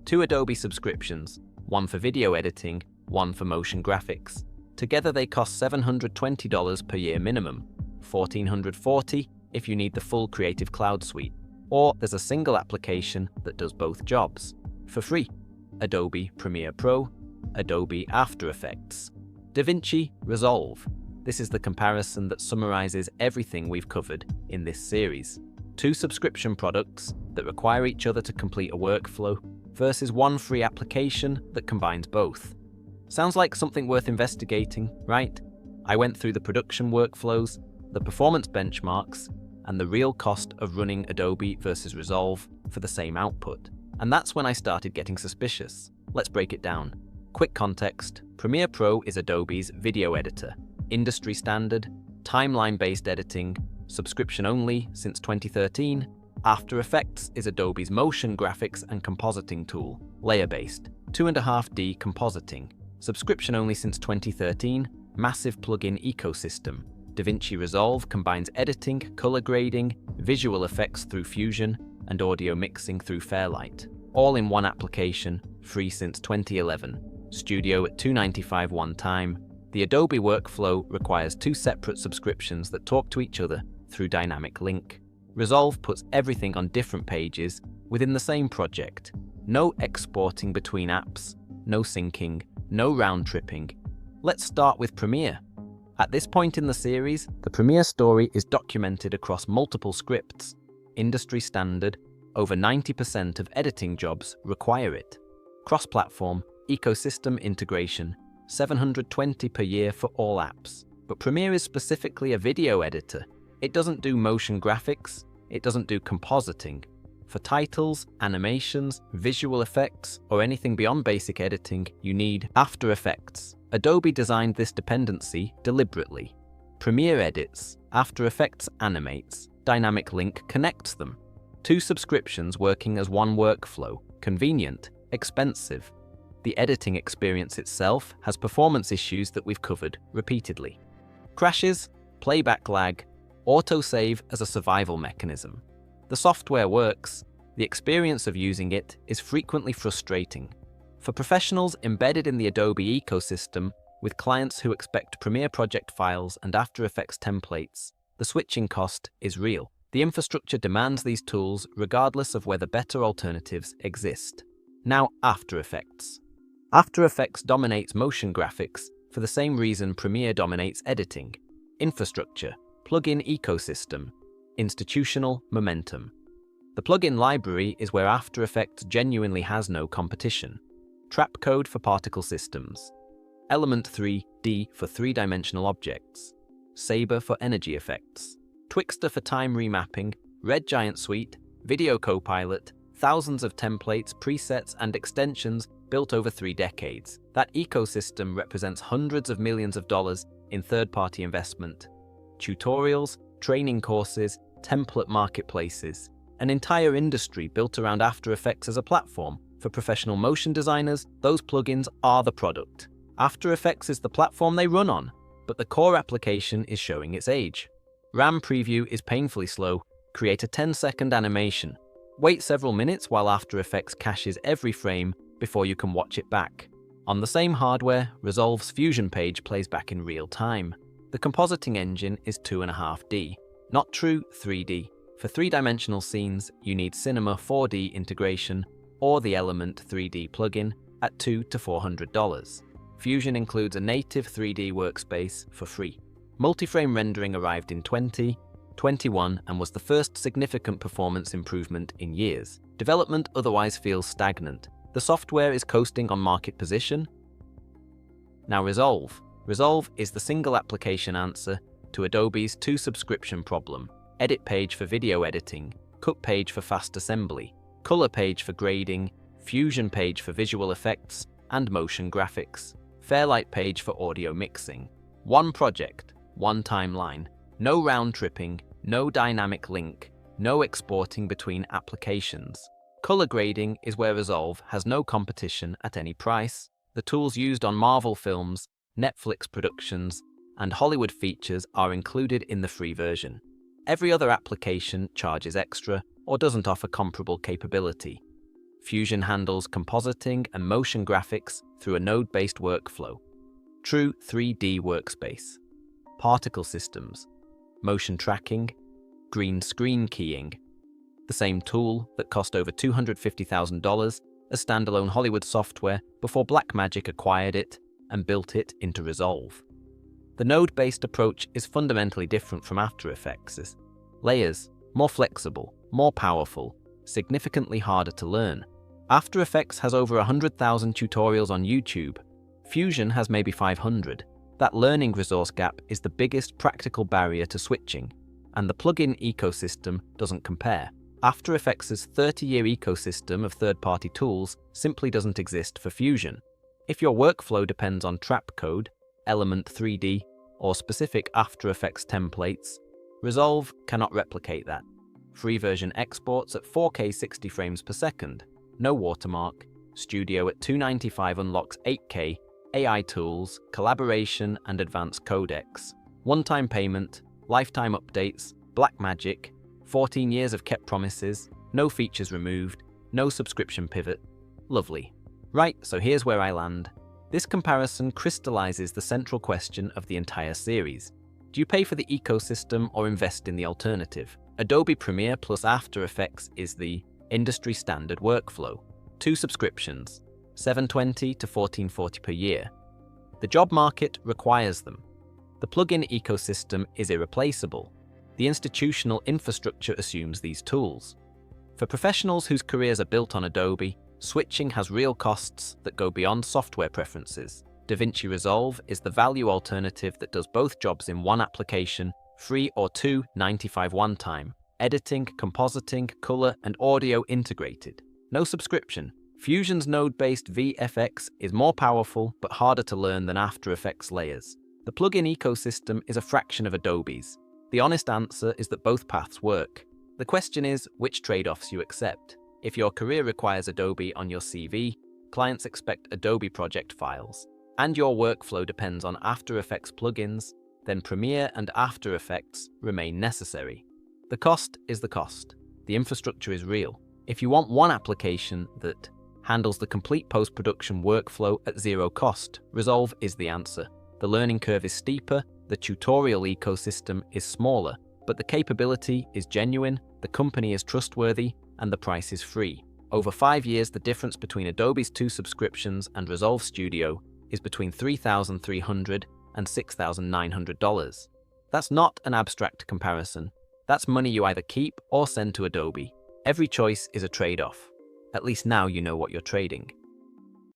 2 Adobe subscriptions, one for video editing, one for motion graphics. Together they cost $720 per year minimum, $1,440 if you need the full Creative Cloud suite, or there's a single application that does both jobs, for free. Adobe Premiere Pro, Adobe After Effects, DaVinci Resolve. This is the comparison that summarizes everything we've covered in this series. 2 subscription products that require each other to complete a workflow versus one free application that combines both. Sounds like something worth investigating, right? I went through the production workflows, the performance benchmarks, and the real cost of running Adobe versus Resolve for the same output. And that's when I started getting suspicious. Let's break it down. Quick context: Premiere Pro is Adobe's video editor, industry standard, timeline-based editing, subscription only since 2013. After Effects is Adobe's motion graphics and compositing tool, layer-based, 2.5D compositing, subscription only since 2013, massive plugin ecosystem. DaVinci Resolve combines editing, color grading, visual effects through Fusion, and audio mixing through Fairlight, all in one application, free since 2011. Studio at $295 one time. The Adobe workflow requires 2 separate subscriptions that talk to each other through dynamic link. Resolve puts everything on different pages within the same project. No exporting between apps, no syncing, no round-tripping. Let's start with Premiere. At this point in the series, the Premiere story is documented across multiple scripts. Industry standard, over 90% of editing jobs require it. Cross-platform, ecosystem integration, $720 per year for all apps. But Premiere is specifically a video editor. It doesn't do motion graphics, it doesn't do compositing. For titles, animations, visual effects, or anything beyond basic editing, you need After Effects. Adobe designed this dependency deliberately. Premiere edits, After Effects animates, Dynamic Link connects them. 2 subscriptions working as one workflow, convenient, expensive. The editing experience itself has performance issues that we've covered repeatedly. Crashes, playback lag, autosave as a survival mechanism. The software works, the experience of using it is frequently frustrating. For professionals embedded in the Adobe ecosystem, with clients who expect Premiere project files and After Effects templates, the switching cost is real. The infrastructure demands these tools regardless of whether better alternatives exist. Now, After Effects. After Effects dominates motion graphics for the same reason Premiere dominates editing. Infrastructure, plugin ecosystem, institutional momentum. The plugin library is where After Effects genuinely has no competition. Trap code for particle systems. Element 3D for 3-dimensional objects. Saber for energy effects. Twixtor for time remapping. Red Giant Suite. Video Copilot. Thousands of templates, presets, and extensions built over 3 decades. That ecosystem represents hundreds of millions of dollars in third-party investment. Tutorials, training courses, template marketplaces. An entire industry built around After Effects as a platform. For professional motion designers, those plugins are the product. After Effects is the platform they run on, but the core application is showing its age. RAM preview is painfully slow. Create a 10-second animation. Wait several minutes while After Effects caches every frame before you can watch it back. On the same hardware, Resolve's Fusion page plays back in real time. The compositing engine is 2.5D, not true 3D. For 3-dimensional scenes, you need Cinema 4D integration or the Element 3D plugin at $200 to $400. Fusion includes a native 3D workspace for free. Multi-frame rendering arrived in 2021 and was the first significant performance improvement in years. Development otherwise feels stagnant. The software is coasting on market position. Now Resolve. Resolve is the single application answer to Adobe's 2 subscription problem. Edit page for video editing, cut page for fast assembly, color page for grading, Fusion page for visual effects and motion graphics, Fairlight page for audio mixing. One project, one timeline, no round tripping, no dynamic link, no exporting between applications. Color grading is where Resolve has no competition at any price. The tools used on Marvel films, Netflix productions, and Hollywood features are included in the free version. Every other application charges extra or doesn't offer comparable capability. Fusion handles compositing and motion graphics through a node-based workflow. True 3D workspace. Particle systems. Motion tracking. Green screen keying. The same tool that cost over $250,000 as standalone Hollywood software before Blackmagic acquired it and built it into Resolve. The node-based approach is fundamentally different from After Effects. Layers, more flexible, more powerful, significantly harder to learn. After Effects has over 100,000 tutorials on YouTube. Fusion has maybe 500. That learning resource gap is the biggest practical barrier to switching, and the plugin ecosystem doesn't compare. After Effects' 30-year ecosystem of third-party tools simply doesn't exist for Fusion. If your workflow depends on trap code, Element 3D, or specific After Effects templates, Resolve cannot replicate that. Free version exports at 4K 60 frames per second, no watermark, Studio at $295 unlocks 8K, AI tools, collaboration, and advanced codecs. One-time payment, lifetime updates, Blackmagic, 14 years of kept promises, no features removed, no subscription pivot. Lovely. Right, so here's where I land. This comparison crystallizes the central question of the entire series. Do you pay for the ecosystem or invest in the alternative? Adobe Premiere plus After Effects is the industry standard workflow. 2 subscriptions, $720 to $1440 per year. The job market requires them. The plugin ecosystem is irreplaceable. The institutional infrastructure assumes these tools. For professionals whose careers are built on Adobe, switching has real costs that go beyond software preferences. DaVinci Resolve is the value alternative that does both jobs in one application, free or $295 one time. Editing, compositing, color, and audio integrated. No subscription. Fusion's node-based VFX is more powerful but harder to learn than After Effects layers. The plugin ecosystem is a fraction of Adobe's. The honest answer is that both paths work. The question is which trade-offs you accept. If your career requires Adobe on your CV, clients expect Adobe project files, and your workflow depends on After Effects plugins, then Premiere and After Effects remain necessary. The cost is the cost. The infrastructure is real. If you want one application that handles the complete post-production workflow at zero cost, Resolve is the answer. The learning curve is steeper, the tutorial ecosystem is smaller, but the capability is genuine, the company is trustworthy, and the price is free. Over 5 years, the difference between Adobe's 2 subscriptions and Resolve Studio is between $3,300 and $6,900. That's not an abstract comparison. That's money you either keep or send to Adobe. Every choice is a trade-off. At least now you know what you're trading.